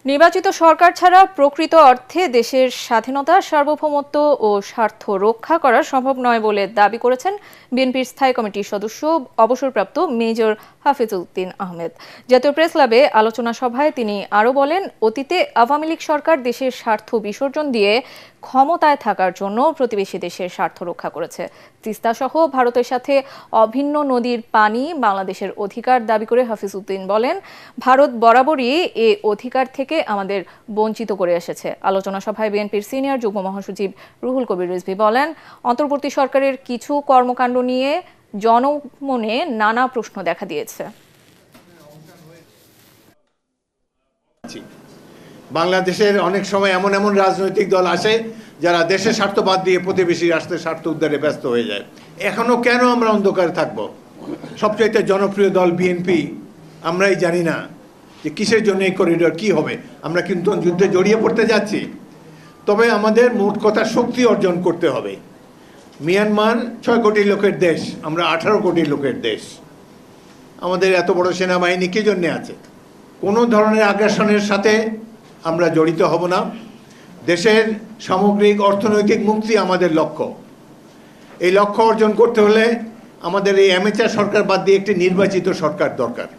নির্বাচিত সরকার ছাড়া প্রকৃত অর্থে দেশের স্বাধীনতা, সার্বভৌমত্ব ও স্বার্থ রক্ষা করা সম্ভব নয় বলে দাবি করেছেন বিএনপির স্থায়ী কমিটির সদস্য অবসরপ্রাপ্ত মেজর হাফিজ উদ্দিন আহমেদ। জাতীয় প্রেস ক্লাবে আলোচনা সভায় তিনি আরও বলেন, অতীতে আওয়ামী লীগ সরকার দেশের স্বার্থ বিসর্জন দিয়ে ক্ষমতায় থাকার জন্য প্রতিবেশী দেশের স্বার্থ রক্ষা করেছে। তিস্তা সহ ভারতের সাথে অভিন্ন নদীর পানি বাংলাদেশের অধিকার দাবি করে হাফিজ উদ্দিন বলেন, ভারত বরাবরই এ অধিকার থেকে আমাদের বঞ্চিত করে এসেছে। আলোচনা সভায় বিএনপির সিনিয়র যুগ্ম মহাসচিব রুহুল কবির রিজভী বলেন, অন্তর্বর্তী সরকারের কিছু কর্মকাণ্ড নিয়ে জনমনে নানা প্রশ্ন দেখা দিয়েছে। বাংলাদেশের অনেক সময় এমন এমন রাজনৈতিক দল আসে যারা দেশের স্বার্থ বাদ দিয়ে প্রতিবেশী রাষ্ট্রের স্বার্থ উদ্ধারে ব্যস্ত হয়ে যায়। এখনো কেন আমরা অন্ধকারে থাকব? সবচাইতে জনপ্রিয় দল বিএনপি, আমরাই জানি না যে কিসের জন্য এই করিডোর কি হবে। আমরা কিন্তু যুদ্ধে জড়িয়ে পড়তে যাচ্ছি। তবে আমাদের মোট কথা শক্তি অর্জন করতে হবে। মিয়ানমার 6 কোটি লোকের দেশ, আমরা 18 কোটি লোকের দেশ। আমাদের এত বড় সেনাবাহিনী কি জন্যে আছে? কোনো ধরনের আগ্রাসনের সাথে আমরা জড়িত হব না। দেশের সামগ্রিক অর্থনৈতিক মুক্তি আমাদের লক্ষ্য। এই লক্ষ্য অর্জন করতে হলে আমাদের এই অ্যামেচার সরকার বাদ দিয়ে একটি নির্বাচিত সরকার দরকার।